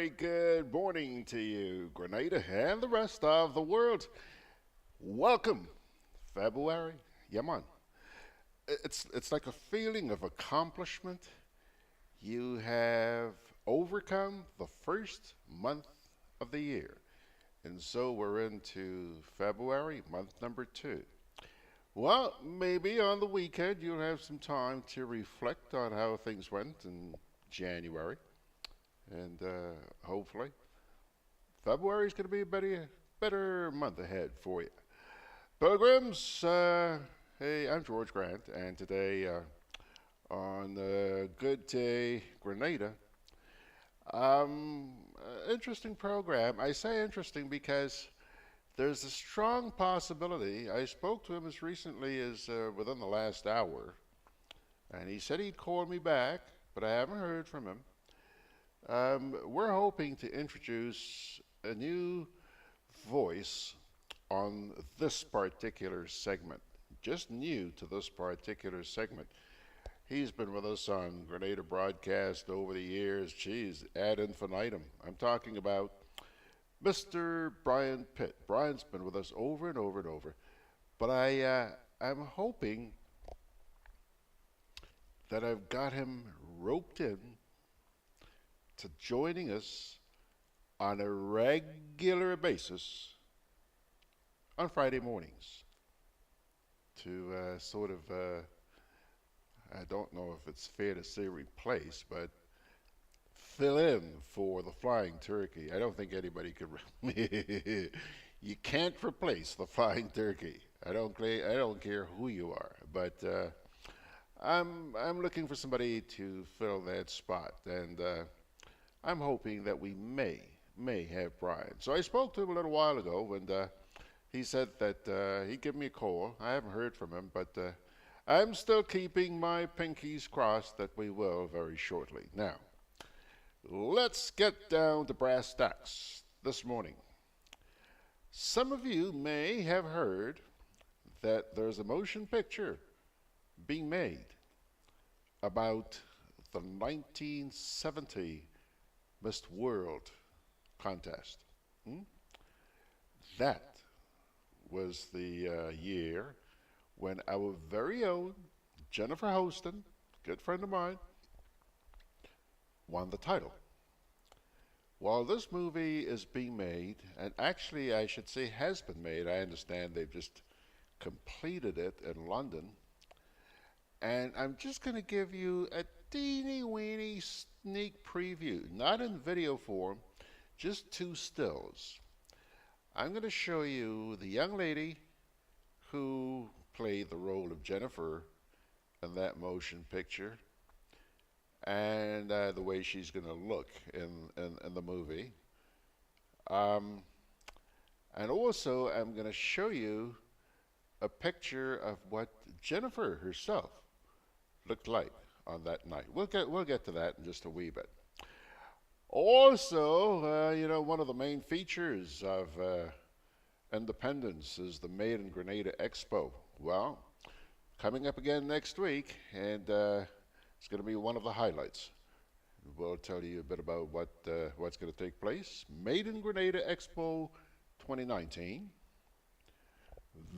very good morning to you, Grenada, and the rest of the world. Welcome, February. Yeah, man. It's like a feeling of accomplishment. You have overcome the first month of the year, and so we're into February, month number two. Well, maybe on the weekend you'll have some time to reflect on how things went in January, and hopefully February is going to be a better month ahead for you. Pilgrims, hey, I'm George Grant, and today on Good Day Grenada, interesting program. I say interesting because there's a strong possibility. I spoke to him as recently as within the last hour, and he said he'd call me back, but I haven't heard from him. We're hoping to introduce a new voice on this particular segment, just new to this particular segment. He's been with us on Grenada Broadcast over the years, geez, ad infinitum. I'm talking about Mr. Brian Pitt. Brian's been with us over and over and over, but I'm hoping that I've got him roped in to joining us on a regular basis on Friday mornings to I don't know if it's fair to say replace, but fill in for the flying turkey. I don't think anybody could. You can't replace the flying turkey. I don't care who you are, but I'm looking for somebody to fill that spot, and I'm hoping that we may have Brian. So I spoke to him a little while ago, and he said that he'd give me a call. I haven't heard from him, but I'm still keeping my pinkies crossed that we will very shortly. Now, let's get down to brass tacks this morning. Some of you may have heard that there's a motion picture being made about the 1970 Miss World contest. That was the year when our very own Jennifer Hosten, good friend of mine, won the title. While this movie is being made, and actually I should say has been made, I understand they've just completed it in London, and I'm just going to give you a teeny weeny sneak preview, not in video form, just two stills. I'm going to show you the young lady who played the role of Jennifer in that motion picture, and the way she's going to look in the movie. And also, I'm going to show you a picture of what Jennifer herself looked like on that night. We'll get to that in just a wee bit. Also, one of the main features of Independence is the Made in Grenada Expo. Well, coming up again next week, and it's going to be one of the highlights. We'll tell you a bit about what's going to take place. Made in Grenada Expo 2019.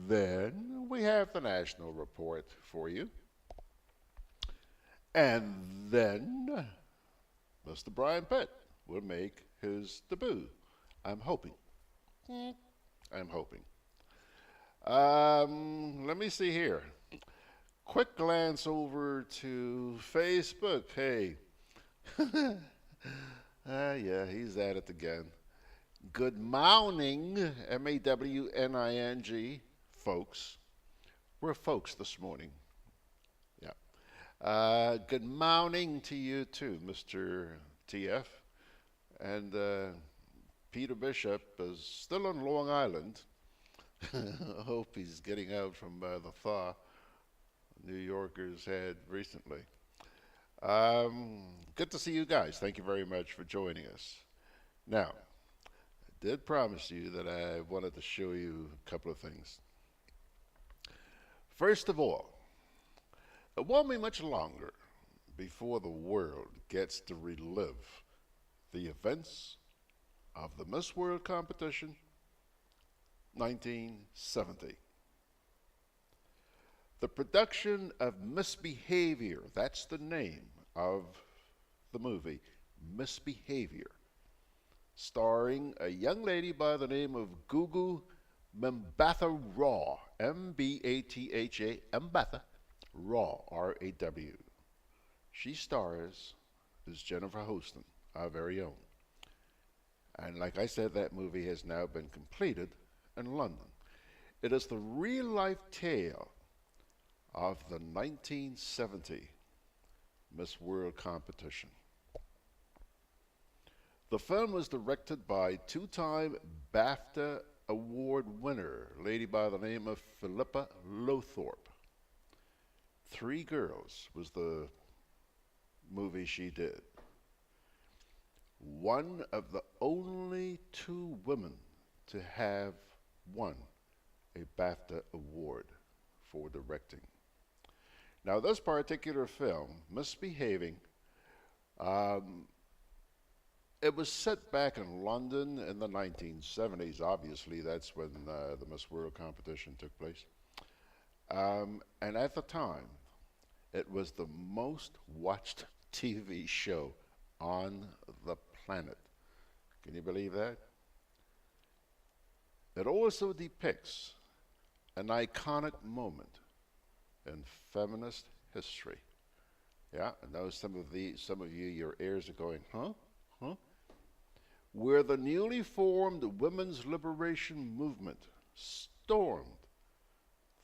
Then we have the national report for you. And then Mr. Brian Pitt will make his debut. I'm hoping. I'm hoping. Let me see here. Quick glance over to Facebook. Hey. Yeah, he's at it again. Good morning, MAWNING, folks. We're folks this morning. Yeah. Good morning to you too, Mr. TF. And Peter Bishop is still on Long Island. I hope he's getting out from the thaw New Yorkers had recently. Good to see you guys. Thank you very much for joining us. Now, I did promise you that I wanted to show you a couple of things. First of all, it won't be much longer before the world gets to relive The events of the Miss World competition, 1970. The production of Misbehavior, that's the name of the movie, Misbehavior, starring a young lady by the name of Gugu Mbatha Raw, M-B-A-T-H-A, Mbatha Raw, R-A-W. She stars as Jennifer Hosten, our very own. And like I said, that movie has now been completed in London. It is the real-life tale of the 1970 Miss World competition. The film was directed by two-time BAFTA Award winner, a lady by the name of Philippa Lowthorpe. Three Girls was the movie she did. One of the only two women to have won a BAFTA award for directing. Now, this particular film, Misbehaving, it was set back in London in the 1970s. Obviously, that's when the Miss World competition took place. And at the time, it was the most watched TV show on the planet. Can you believe that? It also depicts an iconic moment in feminist history. Yeah, I know some of you, your ears are going, huh? Huh? Where the newly formed women's liberation movement stormed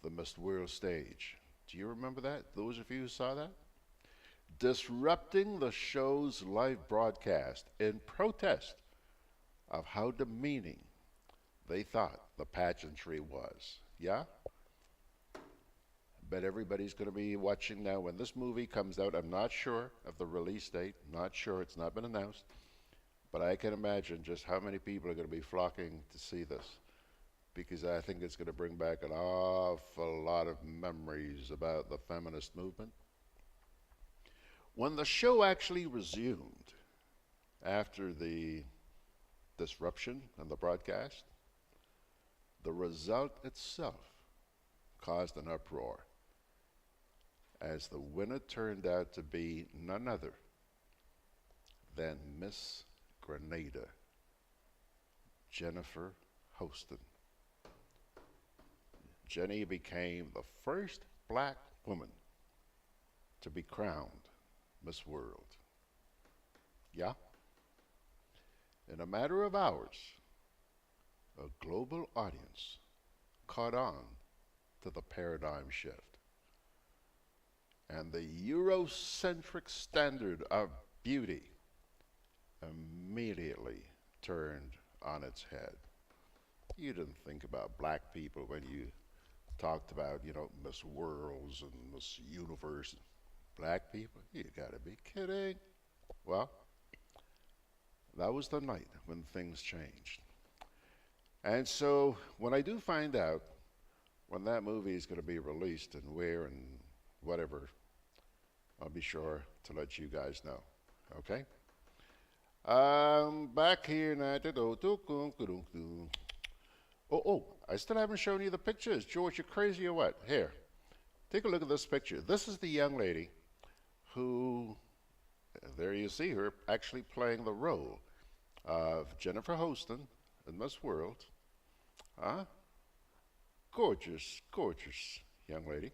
the Miss World stage. Do you remember that? Those of you who saw that? Disrupting the show's live broadcast in protest of how demeaning they thought the pageantry was. Yeah? Bet everybody's going to be watching now when this movie comes out. I'm not sure of the release date. Not sure. It's not been announced. But I can imagine just how many people are going to be flocking to see this, because I think it's going to bring back an awful lot of memories about the feminist movement. When the show actually resumed after the disruption in the broadcast, the result itself caused an uproar, as the winner turned out to be none other than Miss Grenada, Jennifer Hosten. Jenny became the first black woman to be crowned Miss World. Yeah? In a matter of hours, a global audience caught on to the paradigm shift. And the Eurocentric standard of beauty immediately turned on its head. You didn't think about black people when you talked about, Miss Worlds and Miss Universe. Black people? You gotta be kidding. Well, that was the night when things changed. And so when I do find out when that movie is going to be released and where and whatever, I'll be sure to let you guys know. Okay? Back here now. Oh, I still haven't shown you the pictures. George, you crazy or what? Here, take a look at this picture. This is the young lady who, there you see her, actually playing the role of Jennifer Hosten in Miss World. Gorgeous, gorgeous young lady.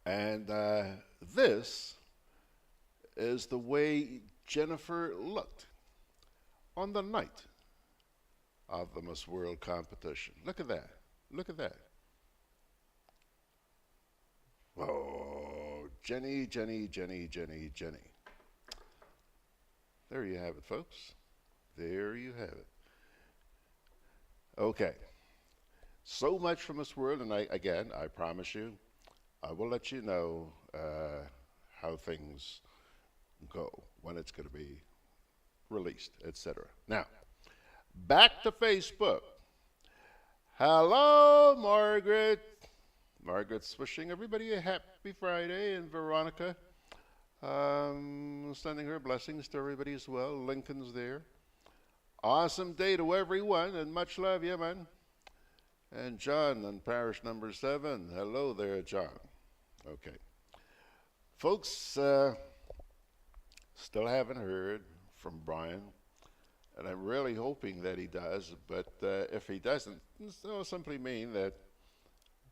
And this is the way Jennifer looked on the night of the Miss World competition. Look at that. Look at that. Oh, Jenny, Jenny, Jenny, Jenny, Jenny. There you have it, folks. There you have it. Okay. So much from Miss World, and I promise you, I will let you know how things go, when it's going to be released, etc. Now, back to Facebook. Hello, Margaret. Margaret's wishing everybody a happy Friday, and Veronica, Sending her blessings to everybody as well. Lincoln's there. Awesome day to everyone, and much love, yeah, man. And John on parish number 7. Hello there, John. Okay. Folks, still haven't heard from Brian, and I'm really hoping that he does, but if he doesn't, it'll simply mean that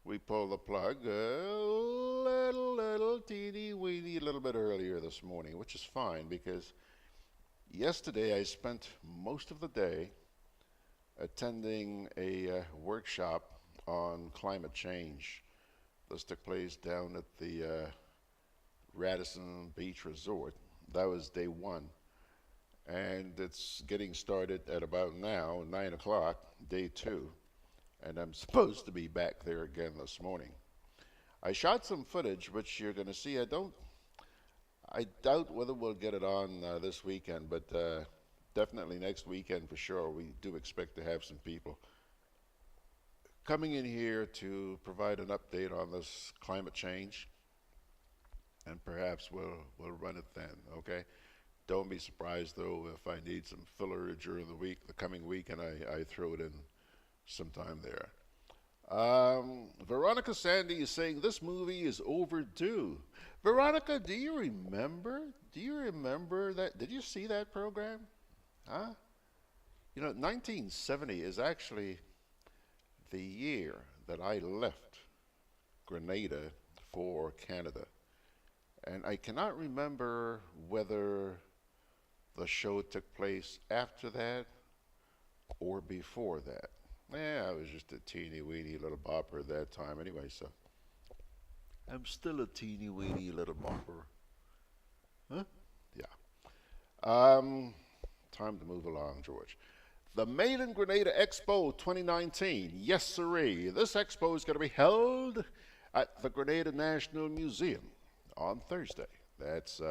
we pull the plug a little teeny weeny little bit earlier this morning, which is fine because yesterday I spent most of the day attending a workshop on climate change. This took place down at the Radisson Beach Resort. That was day 1. And it's getting started at about now, 9 o'clock, day 2. And I'm supposed to be back there again this morning. I shot some footage, which you're going to see. I doubt whether we'll get it on this weekend, but definitely next weekend for sure. We do expect to have some people coming in here to provide an update on this climate change, and perhaps we'll run it then, okay? Don't be surprised, though, if I need some filler during the coming week, and I throw it in sometime there. Veronica Sandy is saying this movie is overdue. Veronica, do you remember? Do you remember that? Did you see that program? Huh? You know, 1970 is actually the year that I left Grenada for Canada. And I cannot remember whether the show took place after that or before that. I was just a teeny weeny little bopper at that time anyway, so I'm still a teeny weeny little bopper. Huh? Yeah. Time to move along, George. The Made in Grenada Expo 2019. Yes, sirree. This expo is going to be held at the Grenada National Museum on Thursday. That's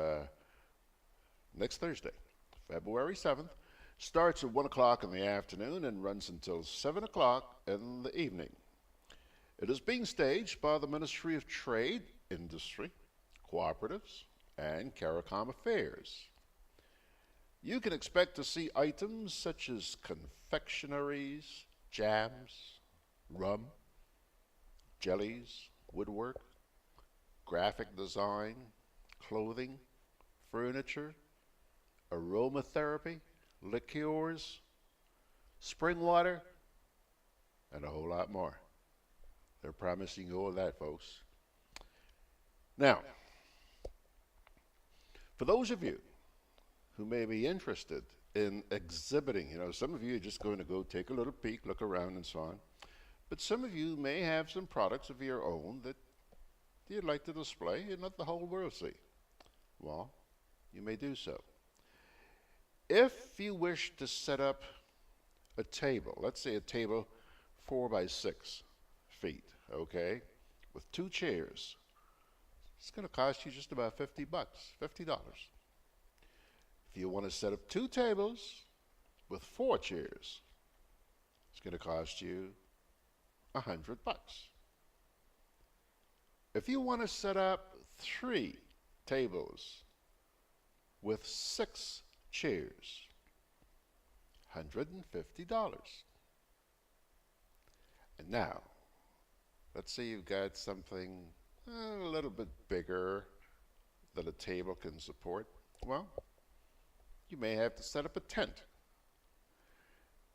next Thursday, February 7th. Starts at 1 o'clock in the afternoon and runs until 7 o'clock in the evening. It is being staged by the Ministry of Trade, Industry, Cooperatives, and CARICOM Affairs. You can expect to see items such as confectionaries, jams, rum, jellies, woodwork, graphic design, clothing, furniture, aromatherapy, liqueurs, spring water, and a whole lot more. They're promising you all that, folks. Now, for those of you who may be interested in exhibiting, you know, some of you are just going to go take a little peek, look around and so on, but some of you may have some products of your own that you'd like to display and let the whole world see. Well, you may do so. If you wish to set up a table, let's say a table 4 by 6 feet, okay, with 2 chairs, it's going to cost you just about $50, $50. If you want to set up 2 tables with 4 chairs, it's going to cost you $100. If you want to set up 3 tables with 6 chairs, $150. And now, let's say you've got something a little bit bigger that a table can support. Well, you may have to set up a tent.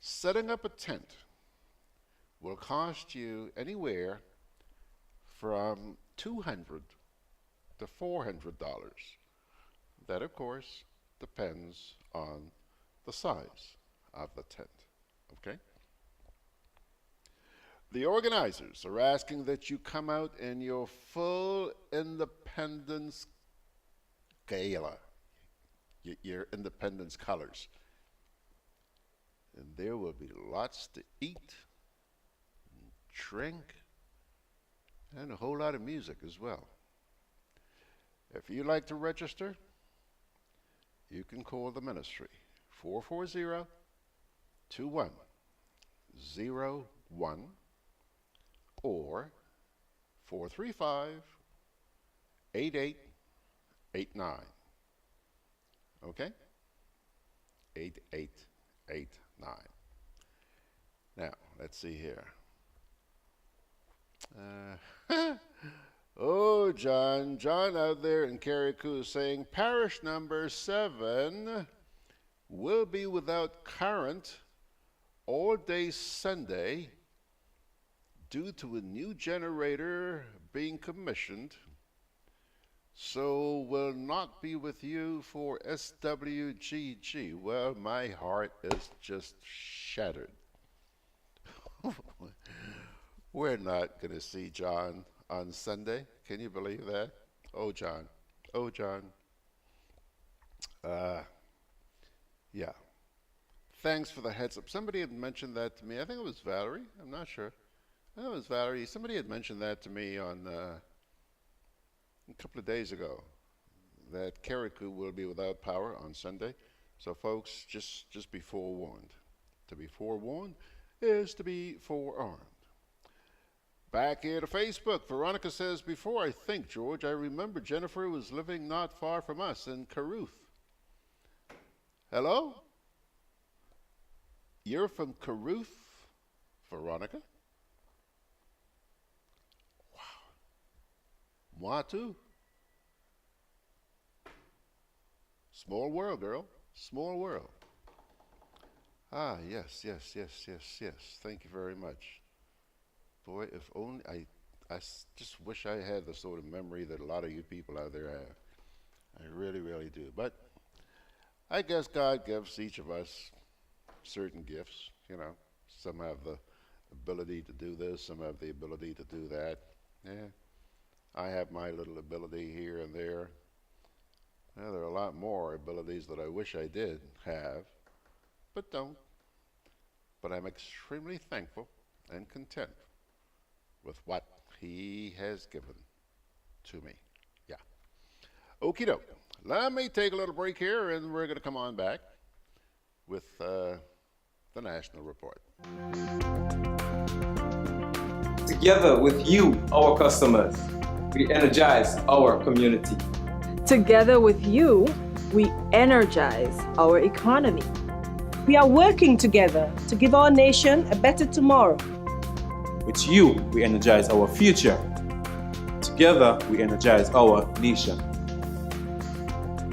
Setting up a tent will cost you anywhere from $200 to $400. That, of course, depends on the size of the tent, okay? The organizers are asking that you come out in your full Independence gala, your Independence colors. And there will be lots to eat, and drink, and a whole lot of music as well. If you'd like to register, you can call the ministry, 440-2101 or 435-8888. 8889. Okay? 8889. Now, let's see here. Oh, John out there in Carriacou is saying parish number 7 will be without current all day Sunday due to a new generator being commissioned, so will not be with you for SWGG. Well, my heart is just shattered. We're not going to see John on Sunday. Can you believe that? Oh, John. Oh, John. Yeah. Thanks for the heads up. Somebody had mentioned that to me. I think it was Valerie. I'm not sure. I think it was Valerie. Somebody had mentioned that to me on a couple of days ago, that Carriacou will be without power on Sunday. So, folks, just be forewarned. To be forewarned is to be forearmed. Back here to Facebook, Veronica says, before I think, George, I remember Jennifer was living not far from us in Caruth. Hello? You're from Caruth, Veronica? Wow. Moi too. Small world, girl. Small world. Ah, yes. Thank you very much. Boy, if only I just wish I had the sort of memory that a lot of you people out there have. I really, really do. But I guess God gives each of us certain gifts, you know. Some have the ability to do this, some have the ability to do that. Yeah, I have my little ability here and there. Well, there are a lot more abilities that I wish I did have, but don't. But I'm extremely thankful and content with what he has given to me. Yeah. Okie doke. Let me take a little break here, and we're going to come on back with the National Report. Together with you, our customers, we energize our community. Together with you, we energize our economy. We are working together to give our nation a better tomorrow. With you, we energize our future. Together, we energize our nation.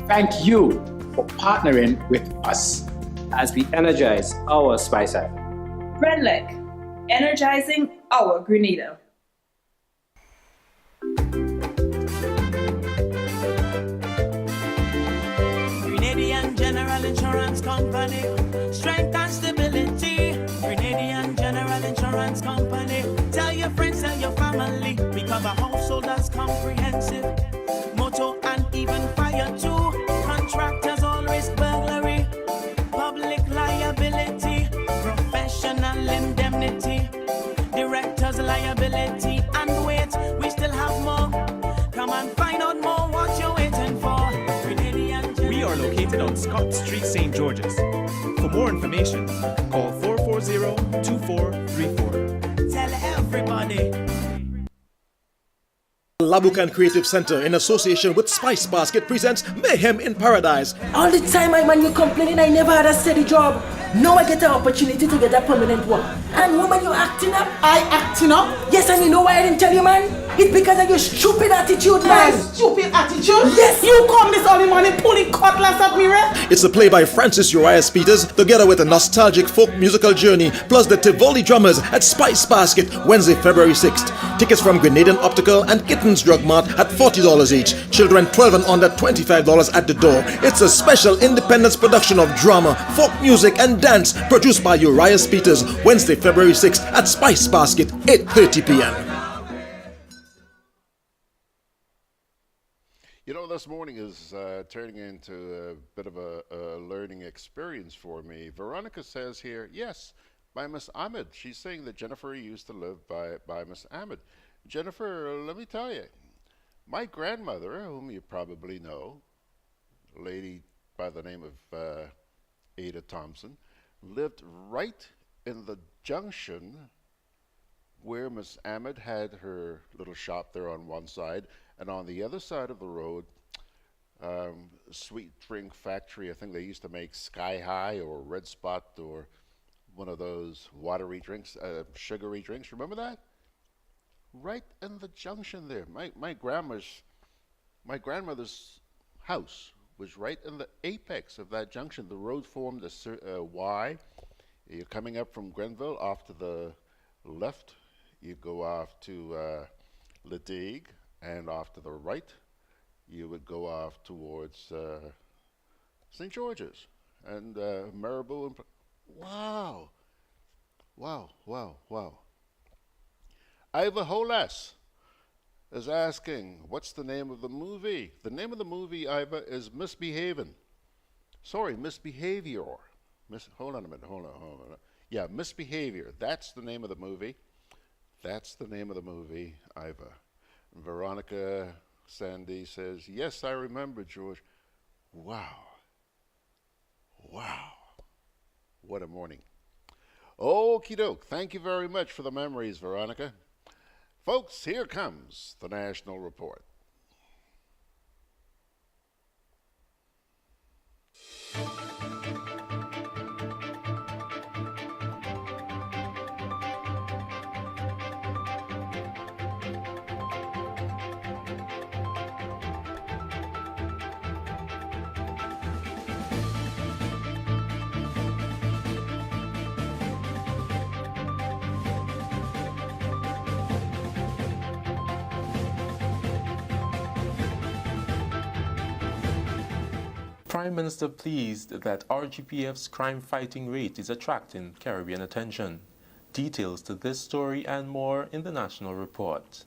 Thank you for partnering with us as we energize our Spice Island. Redleg, energizing our Grenada. Grenadian General Insurance Company, strength and stability. Grenadian General Insurance Company, tell your friends, tell your family. We cover householders comprehensive, motor and even fire too. Contractors all risk burglary, public liability, professional indemnity, directors liability, and wait, we still have more. Come and find out more what you're waiting for. We are located on Scott Street, St. George's. For more information, call 440-2434. Tell everybody. Labukan Creative Center, in association with Spice Basket, presents Mayhem in Paradise. All the time my man, you complaining I never had a steady job. Now I get an opportunity to get a permanent one. And woman, you acting up. I acting up? Yes, and you know why I didn't tell you, man? It's because of your stupid attitude, man. My stupid attitude? Yes. You come this early morning pulling cutlass at me, right? It's a play by Francis Uriah Peters, together with a nostalgic folk musical journey, plus the Tivoli drummers at Spice Basket, Wednesday, February 6th. Tickets from Grenadian Optical and Kittens Drug Mart at $40 each. Children 12 and under, $25 at the door. It's a special independence production of drama, folk music, and dance, produced by Uriah Peters, Wednesday, February 6th at Spice Basket, 8:30 p.m. You know, this morning is turning into a bit of a learning experience for me. Veronica says here, yes, by Miss Ahmed. She's saying that Jennifer used to live by Miss Ahmed. Jennifer, let me tell you, my grandmother, whom you probably know, a lady by the name of Ada Thompson, lived right in the junction where Miss Ahmed had her little shop there on one side, and on the other side of the road, sweet drink factory. I think they used to make Sky High or Red Spot or one of those watery drinks, sugary drinks. Remember that? Right in the junction there. My grandmother's house was right in the apex of that junction. The road formed a Y. You're coming up from Grenville off to the left. You go off to Ladigue, and off to the right, you would go off towards St. George's and Marabou. And wow, wow, wow, wow. Iva Holas is asking, what's the name of the movie? The name of the movie, Iva, is Misbehavin'. Sorry, Misbehavior. Hold on a minute, hold on. Yeah, Misbehavior. That's the name of the movie. That's the name of the movie, Iva. Veronica Sandy says, yes, I remember, George. Wow. Wow. What a morning. Okie doke. Thank you very much for the memories, Veronica. Folks, here comes the National Report. Prime Minister pleased that RGPF's crime-fighting rate is attracting Caribbean attention. Details to this story and more in the National Report.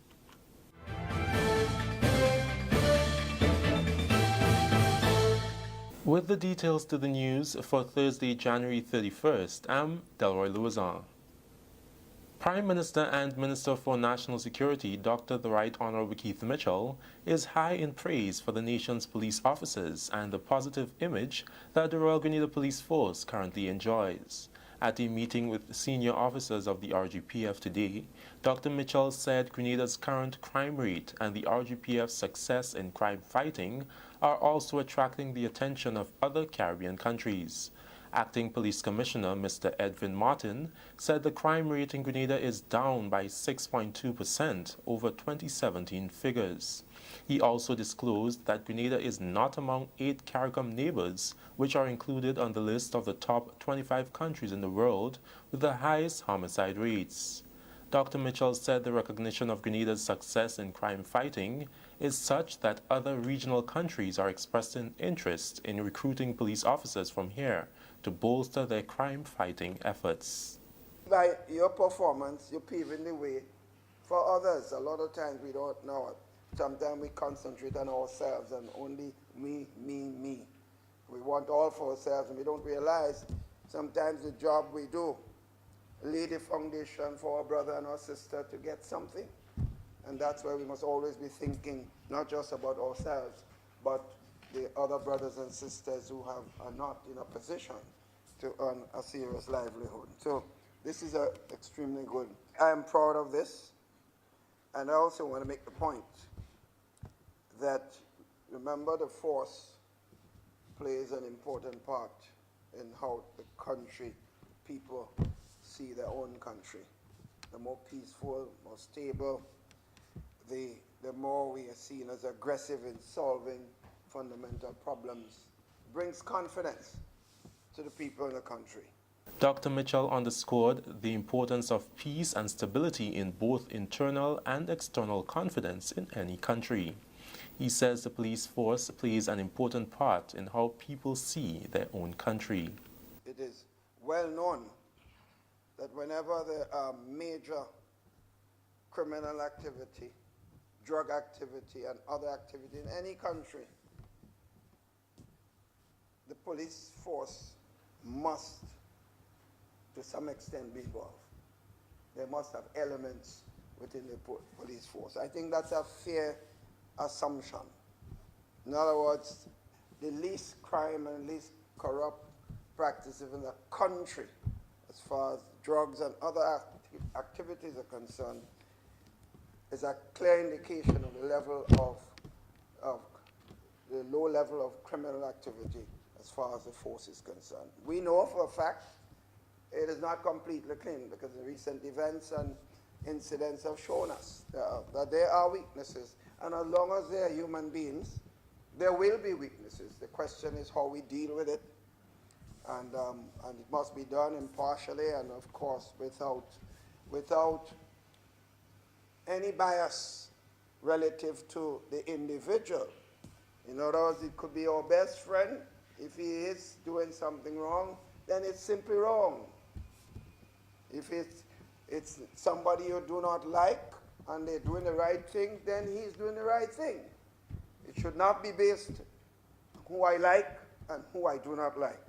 With the details to the news for Thursday, January 31st, I'm Delroy Louison. Prime Minister and Minister for National Security, Dr. the Right Honorable Keith Mitchell, is high in praise for the nation's police officers and the positive image that the Royal Grenada Police Force currently enjoys. At a meeting with senior officers of the RGPF today, Dr. Mitchell said Grenada's current crime rate and the RGPF's success in crime fighting are also attracting the attention of other Caribbean countries. Acting Police Commissioner Mr. Edwin Martin said the crime rate in Grenada is down by 6.2% over 2017 figures. He also disclosed that Grenada is not among 8 CARICOM neighbors, which are included on the list of the top 25 countries in the world with the highest homicide rates. Dr. Mitchell said the recognition of Grenada's success in crime fighting is such that other regional countries are expressing interest in recruiting police officers from here to bolster their crime-fighting efforts. By your performance, you're paving the way for others. A lot of times we don't know it. Sometimes we concentrate on ourselves and only me. We want all for ourselves and we don't realize sometimes the job we do lay the foundation for our brother and our sister to get something. And that's why we must always be thinking not just about ourselves, but the other brothers and sisters who are not in a position to earn a serious livelihood. So this is extremely good. I am proud of this, and I also want to make the point that, remember, the force plays an important part in how the country, people see their own country. The more peaceful, more stable, the more we are seen as aggressive in solving fundamental problems, brings confidence to the people in the country. Dr. Mitchell underscored the importance of peace and stability in both internal and external confidence in any country. He says the police force plays an important part in how people see their own country. It is well known that whenever there are major criminal activity, drug activity, and other activity in any country, the police force must, to some extent, be involved. They must have elements within the police force. I think that's a fair assumption. In other words, the least crime and least corrupt practices in the country, as far as drugs and other activities are concerned, is a clear indication of the level of the low level of criminal activity as far as the force is concerned. We know for a fact it is not completely clean because the recent events and incidents have shown us that there are weaknesses. And as long as they are human beings, there will be weaknesses. The question is how we deal with it. And it must be done impartially and, of course, without any bias relative to the individual. In other words, it could be our best friend. If he is doing something wrong, then it's simply wrong. If it's somebody you do not like and they're doing the right thing, then he's doing the right thing. It should not be based on who I like and who I do not like.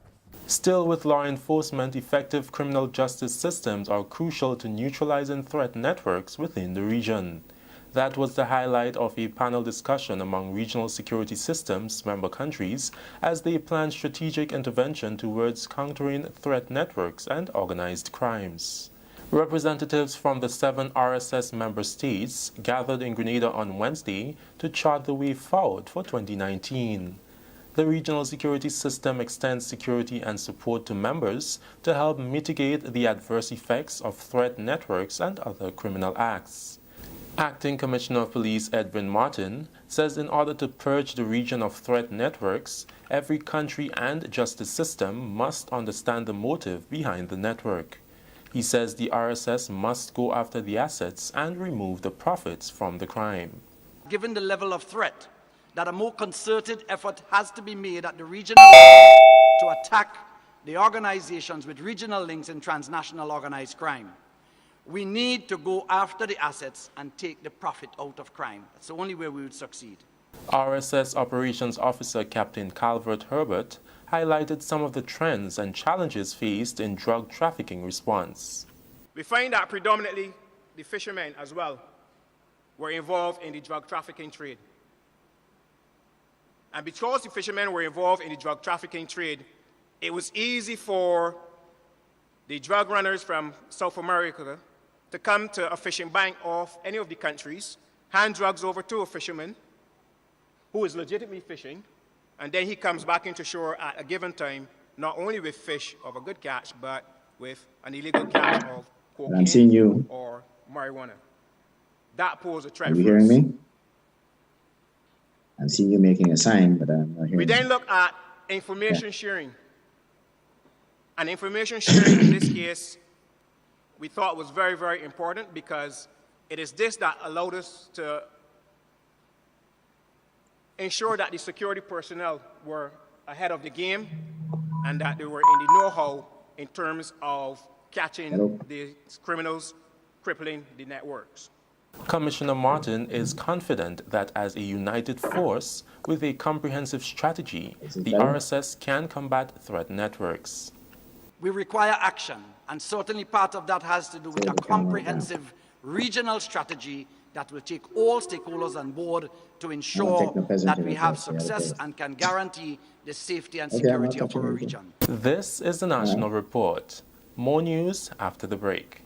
Still, with law enforcement, effective criminal justice systems are crucial to neutralizing threat networks within the region. That was the highlight of a panel discussion among regional security systems member countries as they plan strategic intervention towards countering threat networks and organized crimes. Representatives from the 7 RSS member states gathered in Grenada on Wednesday to chart the way forward for 2019. The regional security system extends security and support to members to help mitigate the adverse effects of threat networks and other criminal acts. Acting Commissioner of Police Edwin Martin says in order to purge the region of threat networks, every country and justice system must understand the motive behind the network. He says the RSS must go after the assets and remove the profits from the crime. Given the level of threat, that a more concerted effort has to be made at the regional level to attack the organizations with regional links in transnational organized crime. We need to go after the assets and take the profit out of crime. That's the only way we would succeed. RSS Operations Officer Captain Calvert Herbert highlighted some of the trends and challenges faced in drug trafficking response. We find that predominantly the fishermen as well were involved in the drug trafficking trade. And because the fishermen were involved in the drug trafficking trade, it was easy for the drug runners from South America to come to a fishing bank of any of the countries, hand drugs over to a fisherman who is legitimately fishing, and then he comes back into shore at a given time, not only with fish of a good catch, but with an illegal catch of cocaine or marijuana. That poses a threat for us. Are you hearing me? I'm seeing you making a sign, but I'm not hearing We then look at information sharing. And information sharing in this case, we thought was very, very important because it is this that allowed us to ensure that the security personnel were ahead of the game and that they were in the know-how in terms of catching the criminals, crippling the networks. Commissioner Martin is confident that as a united force with a comprehensive strategy, the RSS can combat threat networks. We require action, and certainly part of that has to do with a comprehensive regional strategy that will take all stakeholders on board to ensure that we have success and can guarantee the safety and security of our region. This is the National Report. More news after the break.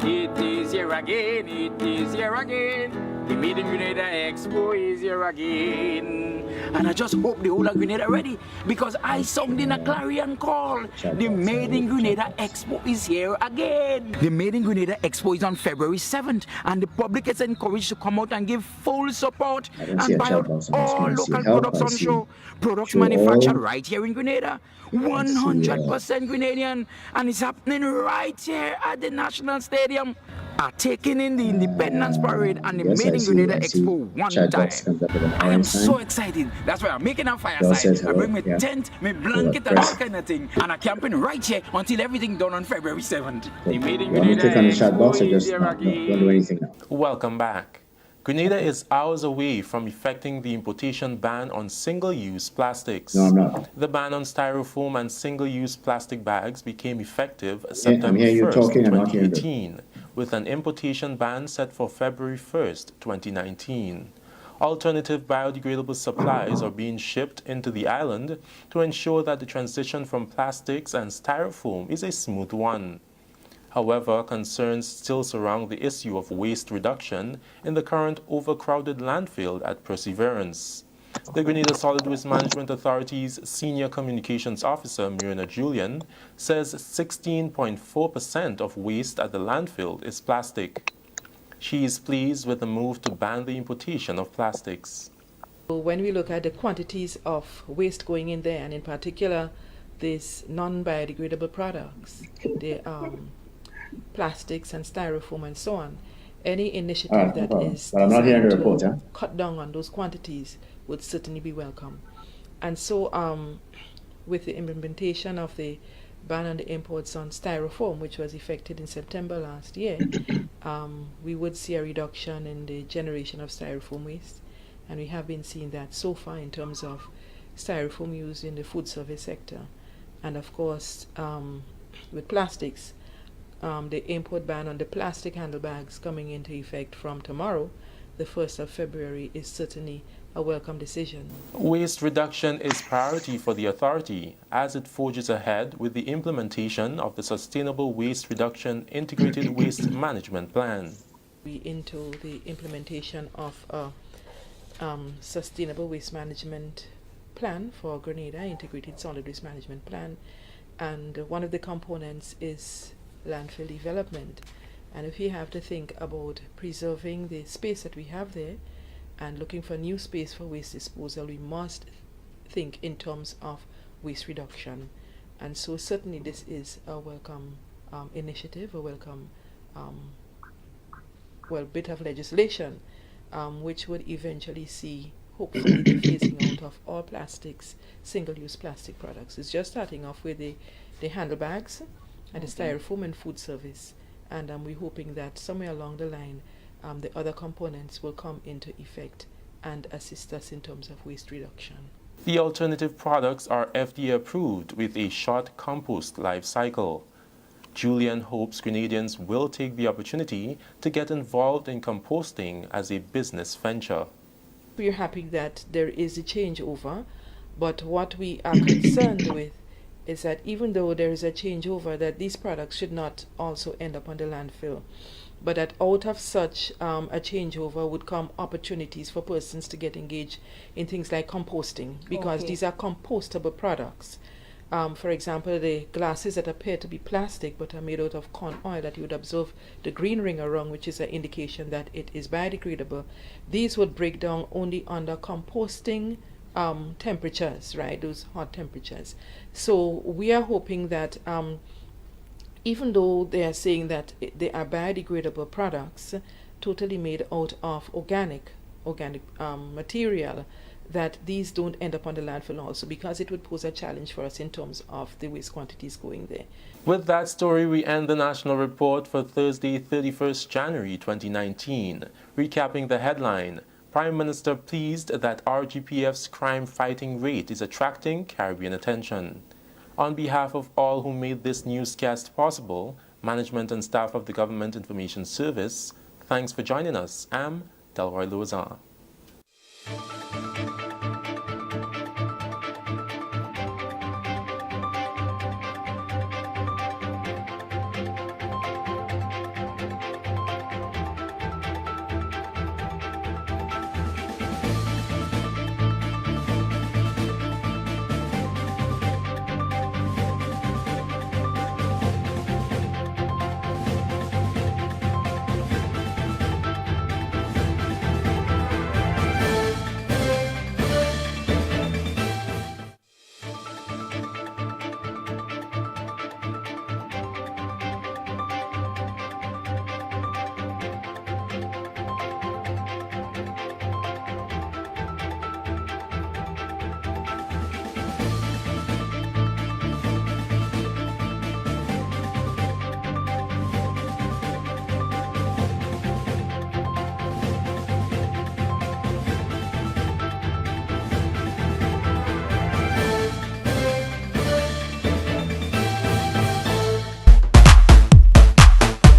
It is here again, it is here again. The Made in Grenada Expo is here again. And I just hope the whole of Grenada ready because I sung in a clarion call. The Made in Grenada Expo is here again. The Made in Grenada Expo is on February 7th and the public is encouraged to come out and give full support and buy out all local products on show. Products manufactured right here in Grenada. 100% Grenadian, and it's happening right here at the National Stadium. Are taking in the Independence Parade and the Made in Grenada Expo one time. I am so excited. That's why I'm making a fireside. I bring my tent, my blanket, and all kind of thing, and I'm camping right here until everything done on February 7th. The Made in Grenada Expo is here again. Welcome back. Grenada is hours away from effecting the importation ban on single-use plastics. No, I'm not. The ban on styrofoam and single-use plastic bags became effective September 1st, 2018, with an importation ban set for February 1st, 2019. Alternative biodegradable supplies are being shipped into the island to ensure that the transition from plastics and styrofoam is a smooth one. However, concerns still surround the issue of waste reduction in the current overcrowded landfill at Perseverance. The Grenada Solid Waste Management Authority's Senior Communications Officer, Myrna Julian, says 16.4% of waste at the landfill is plastic. She is pleased with the move to ban the importation of plastics. When we look at the quantities of waste going in there, and in particular these non-biodegradable products, the plastics and styrofoam and so on, any initiative that is designed to cut down on those quantities would certainly be welcome. And so with the implementation of the ban on the imports on styrofoam, which was effected in September last year, we would see a reduction in the generation of styrofoam waste. And we have been seeing that so far in terms of styrofoam used in the food service sector. And of course, with plastics, the import ban on the plastic handlebags coming into effect from tomorrow, the 1st of February, is certainly a welcome decision. Waste reduction is priority for the authority as it forges ahead with the implementation of the Sustainable Waste Reduction Integrated Waste Management Plan. We into the implementation of a Sustainable Waste Management Plan for Grenada, Integrated Solid Waste Management Plan, and one of the components is landfill development. And if we have to think about preserving the space that we have there and looking for new space for waste disposal, we must think in terms of waste reduction. And so certainly this is a welcome initiative, a welcome bit of legislation which would eventually see hopefully the phasing out of all plastics, single-use plastic products. It's just starting off with the handlebags and the styrofoam and food service, and we're hoping that somewhere along the line the other components will come into effect and assist us in terms of waste reduction. The alternative products are FDA approved with a short compost life cycle. Julian hopes Grenadians will take the opportunity to get involved in composting as a business venture. We are happy that there is a changeover, but what we are concerned with is that even though there is a changeover, that these products should not also end up on the landfill, but that out of such a changeover would come opportunities for persons to get engaged in things like composting, because these are compostable products. For example, the glasses that appear to be plastic but are made out of corn oil that you would observe the green ring around, which is an indication that it is biodegradable. These would break down only under composting temperatures, right? Those hot temperatures. So we are hoping that even though they are saying that they are biodegradable products, totally made out of organic material, that these don't end up on the landfill also, because it would pose a challenge for us in terms of the waste quantities going there. With that story, we end the national report for Thursday, 31st January 2019. Recapping the headline, Prime Minister pleased that RGPF's crime-fighting rate is attracting Caribbean attention. On behalf of all who made this newscast possible, management and staff of the Government Information Service, thanks for joining us. I'm Delroy Louzan.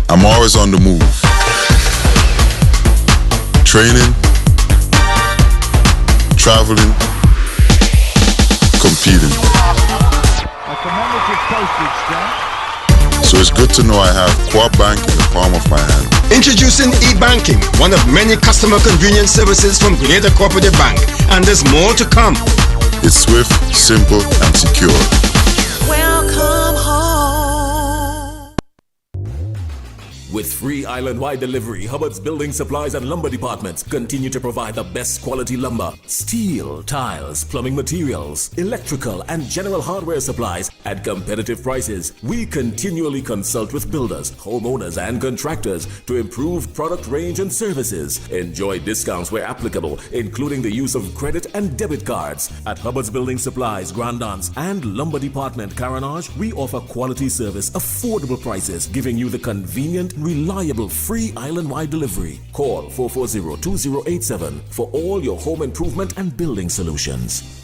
I'm always on the move. Training, traveling, competing. A commemorative postage stamp. So So it's good to know I have Co-op Bank in the palm of my hand. Introducing e-banking, one of many customer convenience services from Grenada Cooperative Bank, and there's more to come. It's swift, simple, and secure. Welcome home. With free island-wide delivery, Hubbard's Building Supplies and Lumber Departments continue to provide the best quality lumber, steel, tiles, plumbing materials, electrical, and general hardware supplies at competitive prices. We continually consult with builders, homeowners, and contractors to improve product range and services. Enjoy discounts where applicable, including the use of credit and debit cards. At Hubbard's Building Supplies, Grandance, and Lumber Department, Caranage, we offer quality service, affordable prices, giving you the convenient, reliable, free island-wide delivery. Call 440-2087 for all your home improvement and building solutions.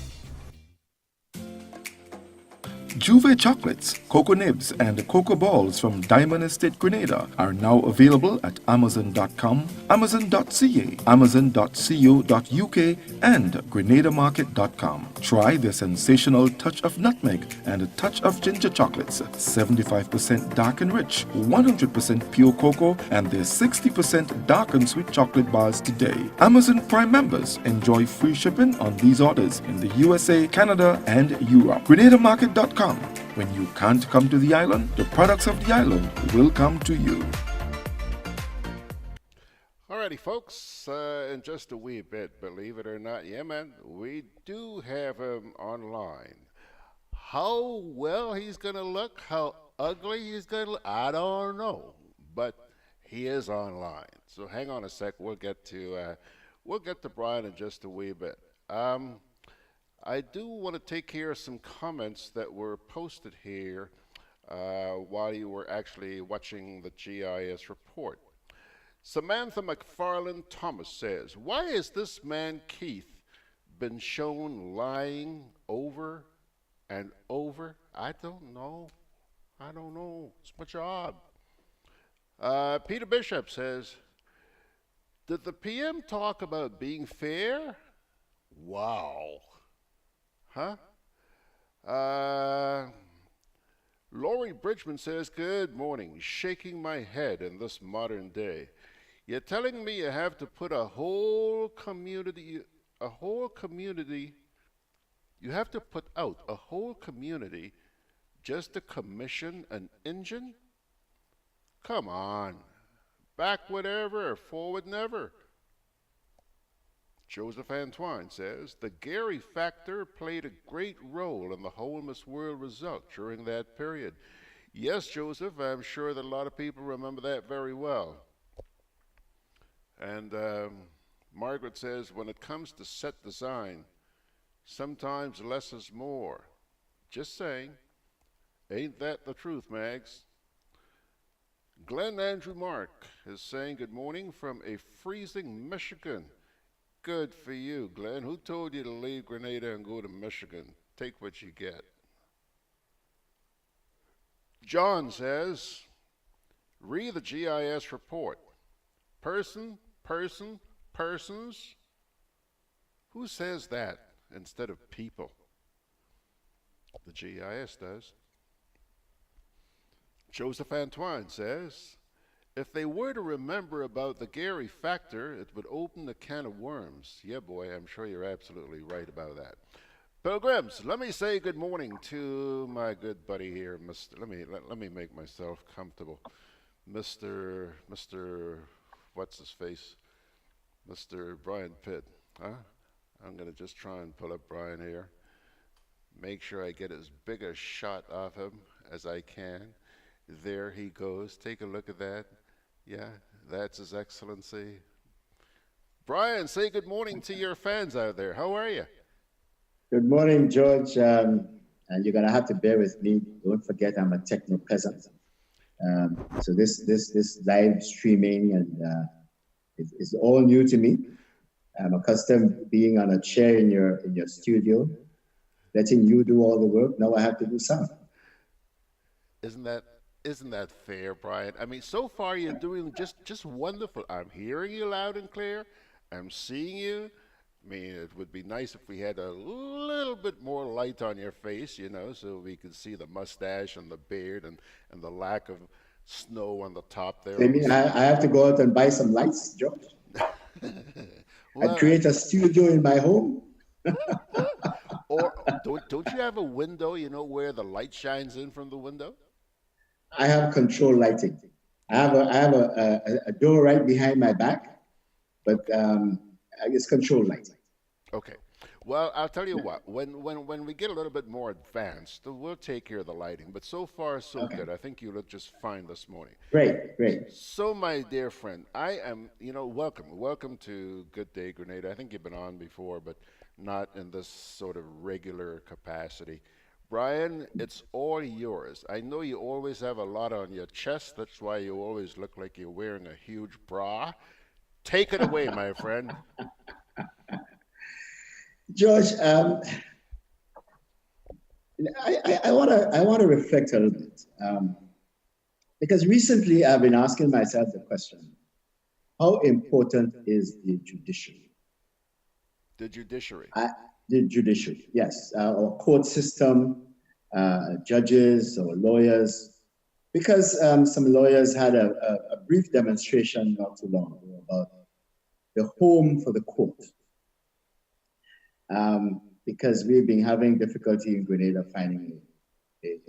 Juve chocolates, cocoa nibs, and cocoa balls from Diamond Estate Grenada are now available at Amazon.com, Amazon.ca, Amazon.co.uk, and GrenadaMarket.com. Try the sensational touch of nutmeg and a touch of ginger chocolates, 75% dark and rich, 100% pure cocoa, and their 60% dark and sweet chocolate bars today. Amazon Prime members enjoy free shipping on these orders in the USA, Canada, and Europe. GrenadaMarket.com. When you can't come to the island, the products of the island will come to you. Alrighty, folks, in just a wee bit, believe it or not, yeah, man, we do have him online. How well he's going to look, how ugly he's going to look, I don't know, but he is online. So hang on a sec, we'll get to Brian in just a wee bit. I do want to take care of some comments that were posted here while you were actually watching the GIS report. Samantha McFarland Thomas says, why has this man Keith been shown lying over and over? I don't know. It's my job. Peter Bishop says, did the PM talk about being fair? Wow. Huh? Lori Bridgman says, good morning. Shaking my head in this modern day. You're telling me you have to put you have to put out a whole community just to commission an engine? Come on. Backward ever, forward never. Joseph Antoine says, the Gary factor played a great role in the whole Miss World result during that period. Yes, Joseph, I'm sure that a lot of people remember that very well. And Margaret says, when it comes to set design, sometimes less is more. Just saying. Ain't that the truth, Mags? Glenn Andrew Mark is saying good morning from a freezing Michigan. Good for you, Glenn. Who told you to leave Grenada and go to Michigan? Take what you get. John says, read the GIS report. Person, persons. Who says that instead of people? The GIS does. Joseph Antoine says, if they were to remember about the Gary factor, it would open a can of worms. Yeah, boy, I'm sure you're absolutely right about that. Pilgrims, let me say good morning to my good buddy here, let me make myself comfortable. Mr. what's his face? Mr. Brian Pitt, huh? I'm gonna just try and pull up Brian here. Make sure I get as big a shot of him as I can. There he goes. Take a look at that. Yeah, that's His Excellency. Brian, say good morning to your fans out there. How are you? Good morning, George. And you're going to have to bear with me. Don't forget, I'm a techno peasant. So this live streaming and is all new to me. I'm accustomed being on a chair in your studio, letting you do all the work. Now I have to do some. Isn't that fair, Brian? I mean, so far you're doing just wonderful. I'm hearing you loud and clear. I'm seeing you. I mean, it would be nice if we had a little bit more light on your face, you know, so we could see the mustache and the beard and the lack of snow on the top there. I mean, I have to go out and buy some lights, George. Well, I'd create a studio in my home. Or don't you have a window, you know, where the light shines in from the window? I have control lighting. I have a door right behind my back, but it's control lighting. Okay. Well, I'll tell you what. When we get a little bit more advanced, we'll take care of the lighting. But so far, so good. I think you look just fine this morning. Great. So, my dear friend, I am, you know, welcome to Gudday Grenada. I think you've been on before, but not in this sort of regular capacity. Brian, it's all yours. I know you always have a lot on your chest. That's why you always look like you're wearing a huge bra. Take it away, my friend. George, I want to reflect a little bit because recently I've been asking myself the question: how important is the judiciary? The judiciary. The judiciary, yes, or court system, judges or lawyers, because some lawyers had a brief demonstration not too long ago about the home for the court. Because we've been having difficulty in Grenada finding a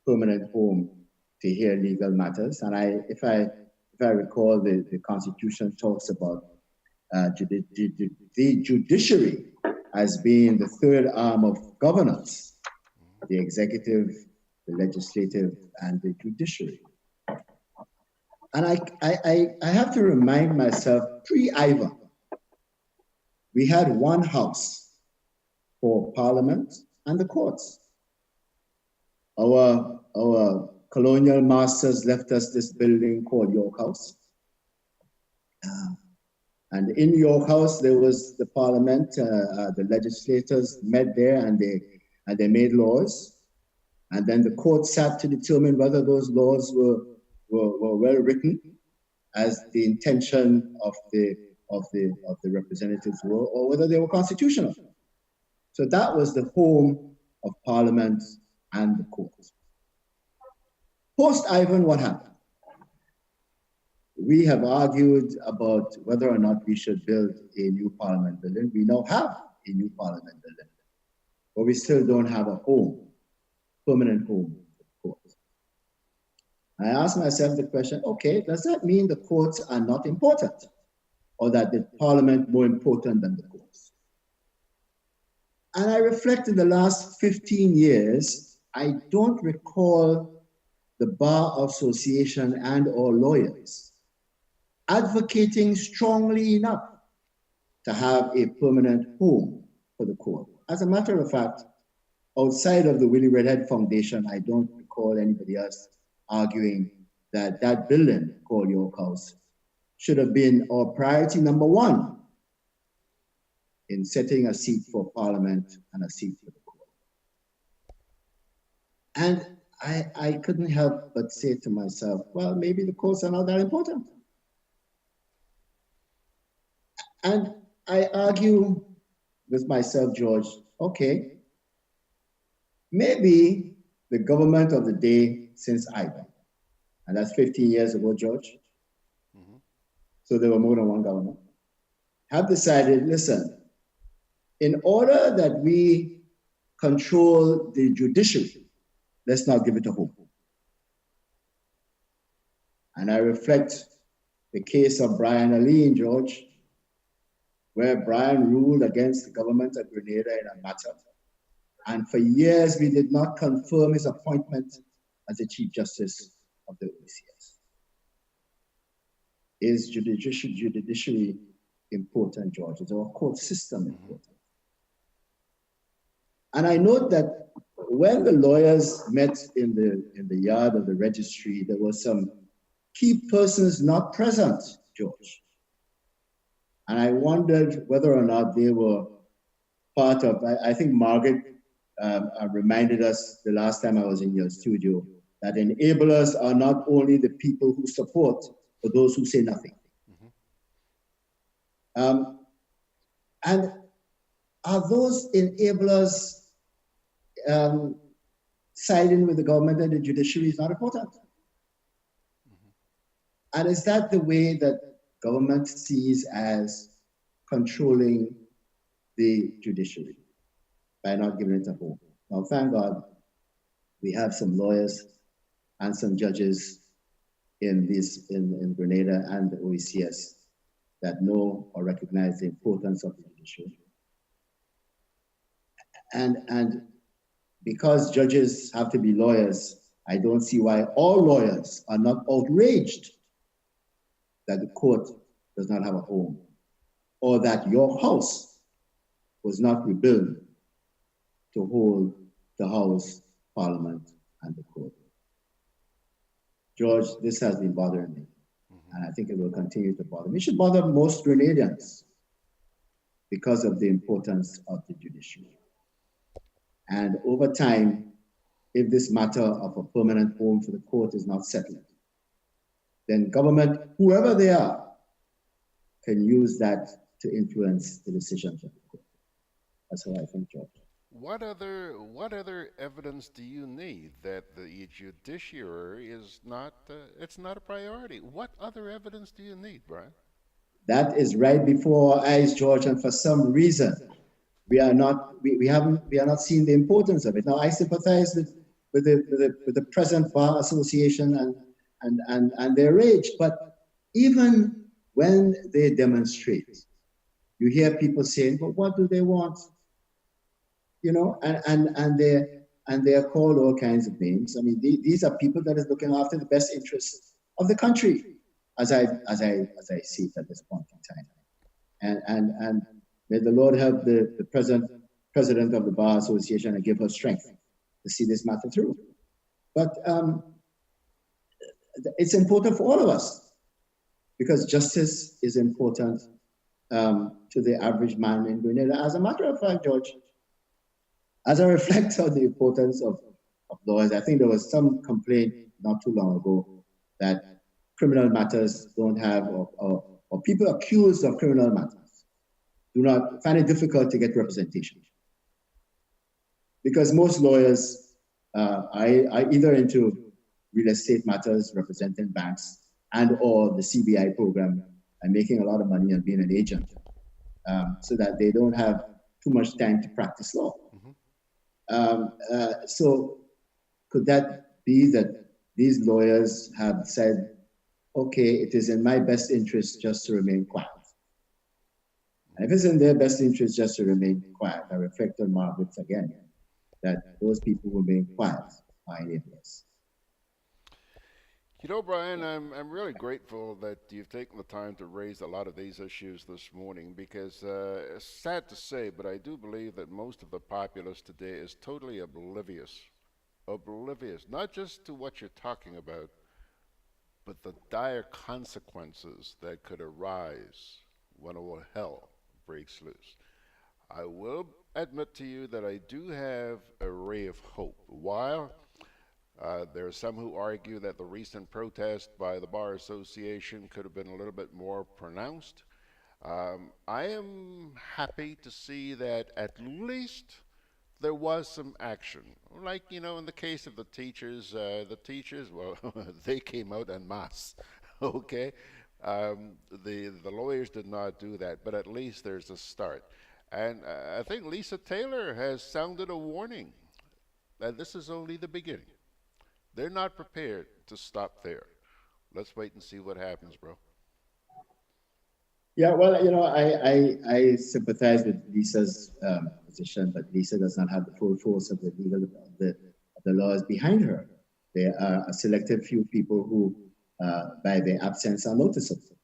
permanent home to hear legal matters. And if I recall, the Constitution talks about the judiciary as being the third arm of governance: the executive, the legislative, and the judiciary. And I have to remind myself, pre-Ivan, we had one house for Parliament and the courts. Our colonial masters left us this building called York House. And in York House, there was the Parliament, the legislators met there and they made laws. And then the court sat to determine whether those laws were well written as the intention of the representatives were, or whether they were constitutional. So that was the home of Parliament and the courts. Post-Ivan, what happened? We have argued about whether or not we should build a new Parliament building. We now have a new Parliament building, but we still don't have a home, permanent home for the courts. I asked myself the question, okay, does that mean the courts are not important, or that the Parliament more important than the courts? And I reflect in the last 15 years, I don't recall the Bar Association and or lawyers advocating strongly enough to have a permanent home for the court. As a matter of fact, outside of the Willie Redhead Foundation, I don't recall anybody else arguing that that building called York House should have been our priority number one in setting a seat for Parliament and a seat for the court. And I couldn't help but say to myself, well, maybe the courts are not that important. And I argue with myself, George, okay, maybe the government of the day since Ivan, and that's 15 years ago, George, so there were more than one government, have decided, listen, in order that we control the judiciary, let's not give it a home. And I reflect the case of Brian Ali, George, where Brian ruled against the government of Grenada in a matter. And for years, we did not confirm his appointment as the Chief Justice of the OECS. Is judiciary important, George? Is our court system important? And I note that when the lawyers met in the yard of the registry, there were some key persons not present, George. And I wondered whether or not they were part of, I think Margaret reminded us the last time I was in your studio, that enablers are not only the people who support, but those who say nothing. And are those enablers siding with the government and the judiciary is not important? And is that the way that government sees as controlling the judiciary by not giving it a home? Now, thank God, we have some lawyers and some judges in Grenada and the OECS that know or recognize the importance of the judiciary. And because judges have to be lawyers, I don't see why all lawyers are not outraged that the court does not have a home, or that your house was not rebuilt to hold the House, Parliament, and the court. George, this has been bothering me, and I think it will continue to bother me. It should bother most Grenadians because of the importance of the judiciary. And over time, if this matter of a permanent home for the court is not settled, then government, whoever they are, can use that to influence the decisions of the court. That's how I think, George. What other evidence do you need that the judiciary is not, it's not a priority? What other evidence do you need, Brian? That is right before our eyes, George, and for some reason, we are not seeing the importance of it. Now, I sympathize with the present Bar Association and their rage, but even when they demonstrate, you hear people saying, but what do they want? You know, and they are called all kinds of names. I mean, these are people that is looking after the best interests of the country, as I see it at this point in time. And may the Lord help the president of the Bar Association and give her strength to see this matter through. But it's important for all of us, because justice is important to the average man in Grenada. As a matter of fact, George, as I reflect on the importance of lawyers, I think there was some complaint not too long ago that criminal matters don't have, or people accused of criminal matters do not find it difficult to get representation. Because most lawyers are either into real estate matters, representing banks, and or the CBI program, and making a lot of money and being an agent, so that they don't have too much time to practice law. So could that be that these lawyers have said, okay, it is in my best interest just to remain quiet? And if it's in their best interest just to remain quiet, I reflect on Margaret's again, that those people who remain quiet are enablers. You know, Brian, I'm really grateful that you've taken the time to raise a lot of these issues this morning, because it's sad to say, but I do believe that most of the populace today is totally oblivious, not just to what you're talking about, but the dire consequences that could arise when all hell breaks loose. I will admit to you that I do have a ray of hope. While there are some who argue that the recent protest by the Bar Association could have been a little bit more pronounced, I am happy to see that at least there was some action. Like, you know, in the case of the teachers, well, they came out en masse, okay? The lawyers did not do that, but at least there's a start. And I think Lisa Taylor has sounded a warning that this is only the beginning. They're not prepared to stop there. Let's wait and see what happens, bro. Yeah, well, you know, I sympathize with Lisa's position, but Lisa does not have the full force of the laws behind her. There are a selected few people who, by their absence, are noticeable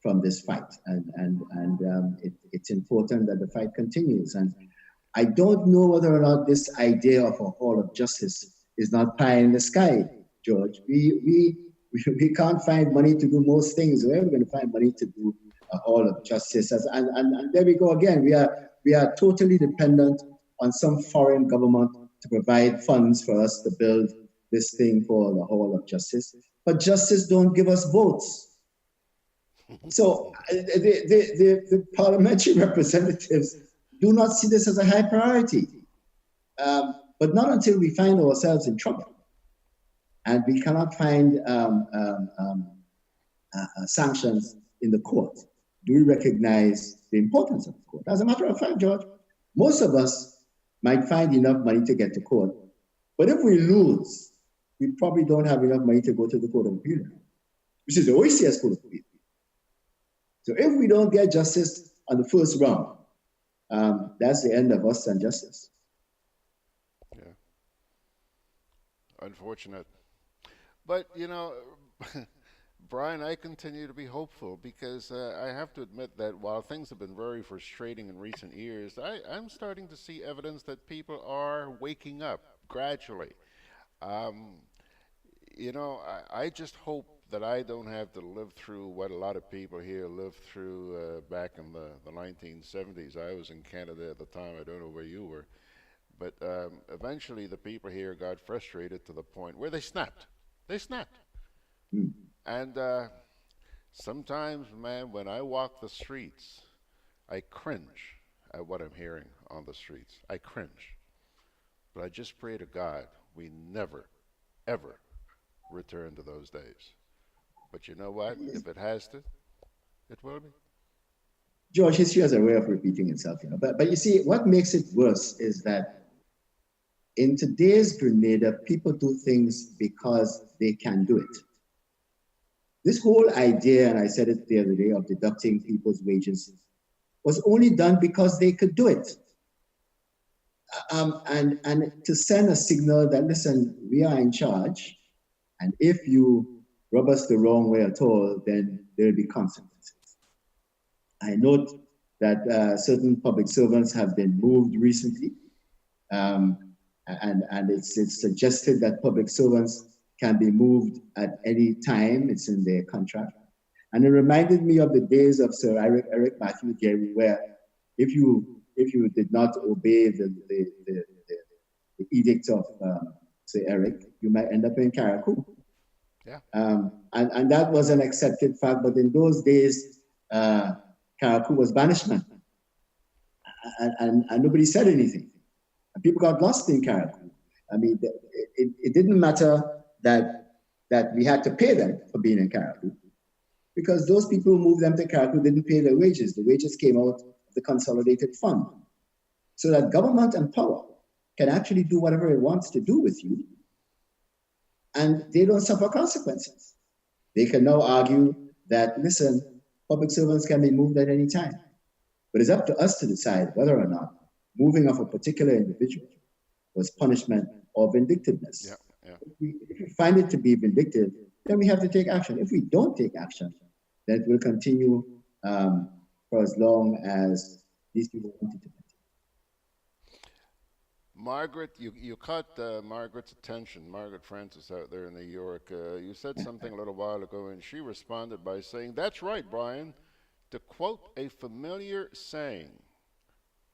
from this fight, and it's important that the fight continues. And I don't know whether or not this idea of a hall of justice is not pie in the sky, George. We can't find money to do most things. Where are we going to find money to do a hall of justice? And there we go again. We are totally dependent on some foreign government to provide funds for us to build this thing called the hall of justice. But justice don't give us votes. So the parliamentary representatives do not see this as a high priority. But not until we find ourselves in trouble and we cannot find sanctions in the court do we recognize the importance of the court. As a matter of fact, George, most of us might find enough money to get to court, but if we lose, we probably don't have enough money to go to the Court of Appeal, which is the OECS Court of Appeal. So if we don't get justice on the first round, that's the end of us and justice. Yeah. Unfortunate. But, you know, Brian, I continue to be hopeful because I have to admit that while things have been very frustrating in recent years, I'm starting to see evidence that people are waking up gradually. You know, I just hope that I don't have to live through what a lot of people here lived through back in the 1970s. I was in Canada at the time. I don't know where you were. But eventually the people here got frustrated to the point where they snapped. They snapped. And sometimes, man, when I walk the streets, I cringe at what I'm hearing on the streets. I cringe. But I just pray to God we never, ever return to those days. But you know what? If it has to, it will be. George, history has a way of repeating itself, you know. But you see, what makes it worse is that in today's Grenada, people do things because they can do it. This whole idea, and I said it the other day, of deducting people's wages was only done because they could do it. And to send a signal that, listen, we are in charge, and if you rub us the wrong way at all, then there'll be consequences. I note that certain public servants have been moved recently, and it's suggested that public servants can be moved at any time. It's in their contract. And it reminded me of the days of Sir Eric Matthew Gerry, where if you did not obey the edict of Sir Eric, you might end up in Caracou. Yeah. And that was an accepted fact, but in those days, Caracou was banishment. And nobody said anything. And people got lost in Caracou. I mean, it didn't matter that we had to pay them for being in Caracou, because those people who moved them to Caracou didn't pay their wages. The wages came out of the consolidated fund. So that government and power can actually do whatever it wants to do with you, and they don't suffer consequences. They can now argue that, listen, public servants can be moved at any time. But it's up to us to decide whether or not moving of a particular individual was punishment or vindictiveness. Yeah. Yeah. If we find it to be vindictive, then we have to take action. If we don't take action, then it will continue for as long as these people want it to continue. Margaret, you caught Margaret's attention, Margaret Francis out there in New York. You said something a little while ago, and she responded by saying, "That's right, Brian. To quote a familiar saying,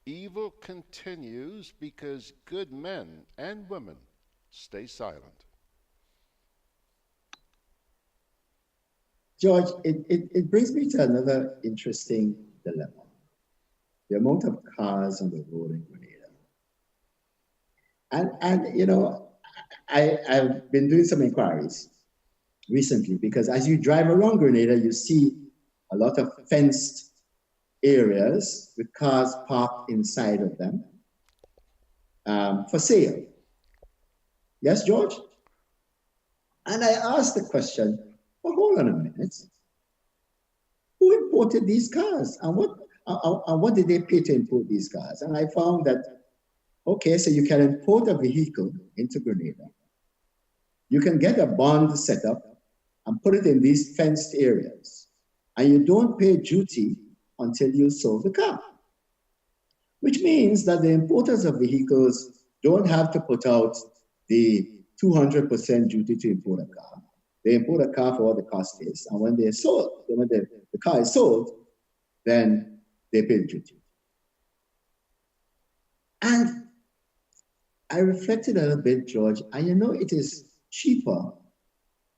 evil continues because good men and women stay silent." George, it brings me to another interesting dilemma. The amount of cars on the road in Grenada. And you know, I've been doing some inquiries recently, because as you drive around Grenada, you see a lot of fenced areas with cars parked inside of them for sale. Yes, George? And I asked the question, well, hold on a minute. Who imported these cars? And what did they pay to import these cars? And I found that, okay, so you can import a vehicle into Grenada. You can get a bond set up and put it in these fenced areas. And you don't pay duty until you sold the car. Which means that the importers of vehicles don't have to put out the 200% duty to import a car. They import a car for what the cost is. And when they're sold, when the car is sold, then they pay the duty. And I reflected a little bit, George, and you know, it is cheaper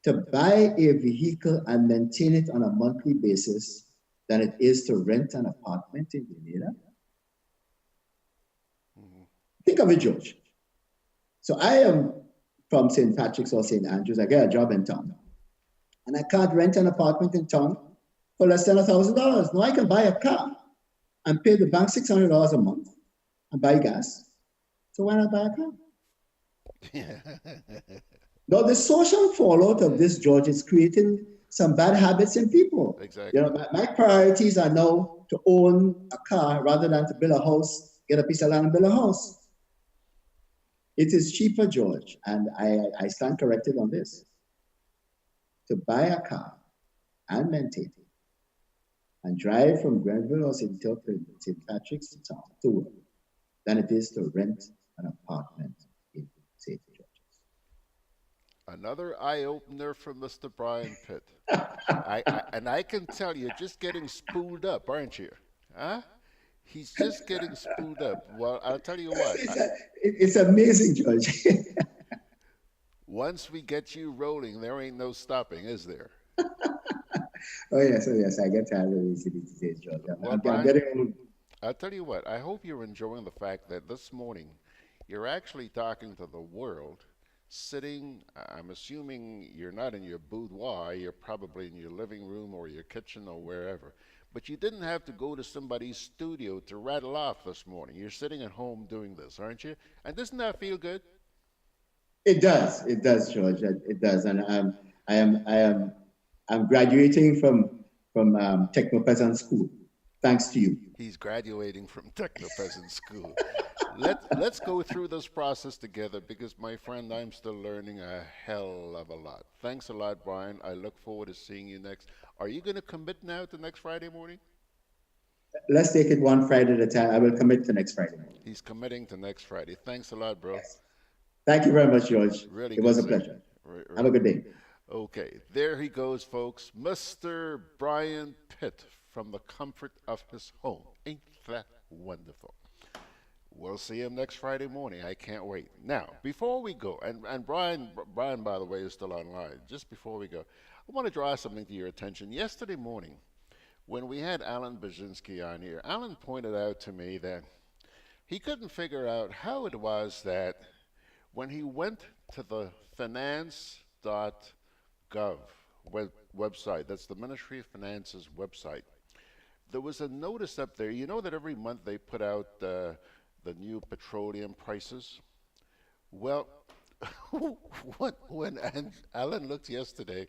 to buy a vehicle and maintain it on a monthly basis than it is to rent an apartment in Grenada. Think of it, George. So I am from St. Patrick's or St. Andrews. I get a job in town. And I can't rent an apartment in town for less than $1,000. Now I can buy a car and pay the bank $600 a month and buy gas. So why not buy a car? Now the social fallout of this, George, is creating some bad habits in people. Exactly. You know, my priorities are now to own a car rather than to build a house, get a piece of land and build a house. It is cheaper, George, and I stand corrected on this, to buy a car and maintain it and drive from Grenville or St. Patrick's to town to work than it is to rent an apartment in St. George's. Another eye-opener from Mr. Brian Pitt. And I can tell you're just getting spooled up, aren't you? Huh? He's just getting spooled up. Well, I'll tell you what. It's amazing, George. Once we get you rolling, there ain't no stopping, is there? Oh yes, I get tired of these days, George. I'm getting old. I'll tell you what, I hope you're enjoying the fact that this morning you're actually talking to the world, sitting, I'm assuming you're not in your boudoir, you're probably in your living room or your kitchen or wherever. But you didn't have to go to somebody's studio to rattle off this morning. You're sitting at home doing this, aren't you? And doesn't that feel good? It does, George. It does, and I'm graduating from Techno-Peasant School, thanks to you. He's graduating from Techno-Peasant School. Let's go through this process together because, my friend, I'm still learning a hell of a lot. Thanks a lot, Brian. I look forward to seeing you next. Are you going to commit now to next Friday morning? Let's take it one Friday at a time. I will commit to next Friday morning. He's committing to next Friday. Thanks a lot, bro. Yes. Thank you very much, George. Really it was a pleasure. Have a good day. Okay, there he goes, folks. Mr. Brian Pitt from the comfort of his home. Ain't that wonderful? We'll see him next Friday morning. I can't wait. Now, before we go, and Brian, by the way, is still online. Just before we go, I want to draw something to your attention. Yesterday morning, when we had Alan Baczynski on here, Alan pointed out to me that he couldn't figure out how it was that when he went to the finance.gov website, that's the Ministry of Finance's website, there was a notice up there. You know that every month they put out the new petroleum prices? Well, when Alan looked yesterday,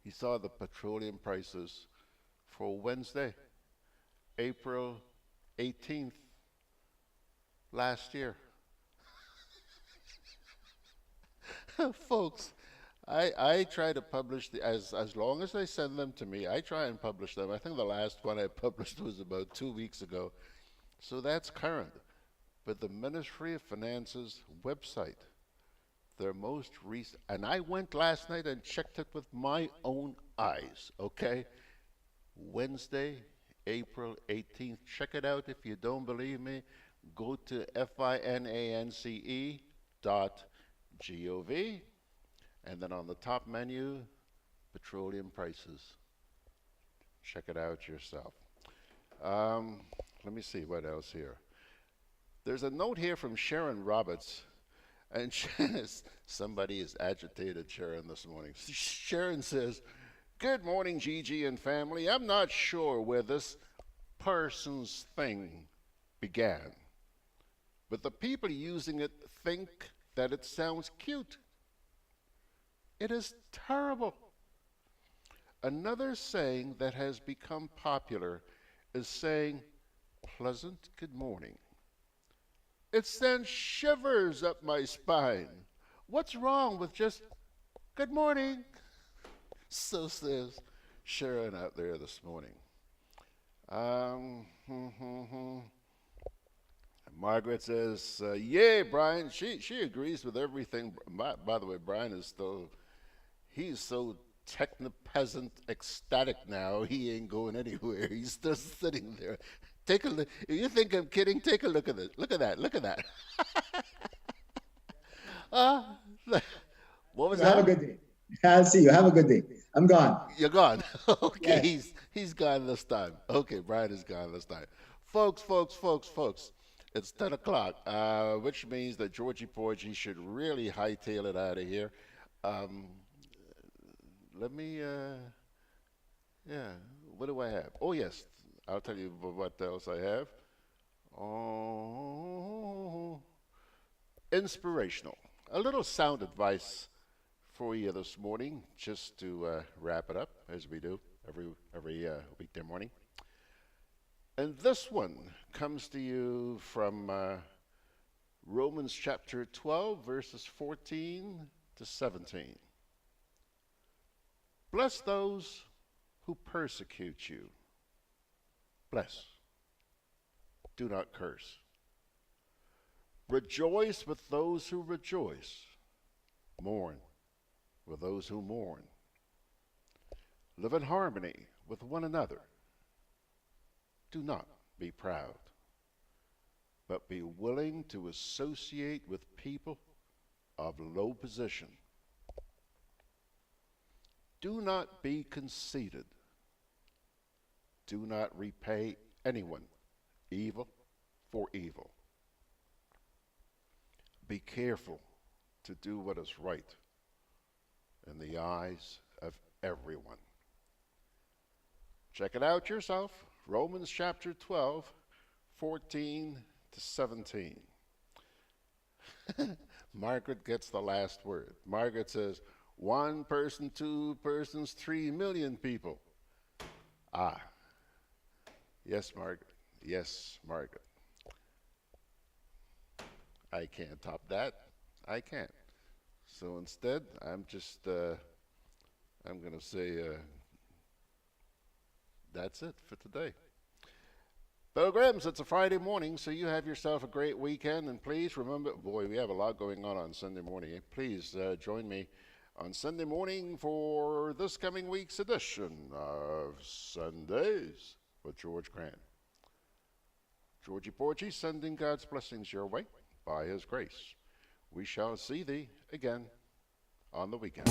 he saw the petroleum prices for Wednesday, April 18th last year. Folks, I try to publish as long as they send them to me, I try and publish them. I think the last one I published was about 2 weeks ago. So that's current. But the Ministry of Finance's website, their most recent, and I went last night and checked it with my own eyes, okay? Wednesday, April 18th. Check it out if you don't believe me. Go to finance.gov, and then on the top menu, petroleum prices. Check it out yourself. Let me see what else here. There's a note here from Sharon Roberts, and somebody is agitated Sharon this morning. Sharon says, "Good morning, Gigi and family. I'm not sure where this person's thing began, but the people using it think that it sounds cute. It is terrible." Another saying that has become popular is saying, "Pleasant good morning." It sends shivers up my spine. What's wrong with just good morning? So says Sharon out there this morning. Margaret says, "Yay, Brian." She agrees with everything. By the way, Brian is still, he's so techno-peasant ecstatic now, he ain't going anywhere. He's still sitting there. Take a look. If you think I'm kidding, take a look at it. Look at that. Look at that. What was that? Have a good day. I'll see you. Have a good day. I'm gone. You're gone. Okay, Yes. he's gone this time. Okay, Brian is gone this time. Folks. It's 10 o'clock, which means that Georgie Porgy should really hightail it out of here. Let me, yeah, what do I have? Oh, yes, I'll tell you what else I have. Oh, inspirational. A little sound advice for you this morning, just to wrap it up, as we do every weekday morning. And this one comes to you from Romans chapter 12, verses 14 to 17. Bless those who persecute you. Bless. Do not curse. Rejoice with those who rejoice. Mourn with those who mourn. Live in harmony with one another. Do not be proud, but be willing to associate with people of low position. Do not be conceited. Do not repay anyone evil for evil. Be careful to do what is right in the eyes of everyone. Check it out yourself. Romans chapter 12, 14 to 17. Margaret gets the last word. Margaret says, 1 person, 2 persons, 3 million people. Ah, yes, Margaret. Yes, Margaret. I can't top that. I can't. So instead, I'm just, I'm going to say, that's it for today. Pilgrims, it's a Friday morning, so you have yourself a great weekend. And please remember, boy, we have a lot going on Sunday morning. Please join me on Sunday morning for this coming week's edition of Sundays with George Grant. Georgie Porgy sending God's blessings your way by his grace. We shall see thee again on the weekend.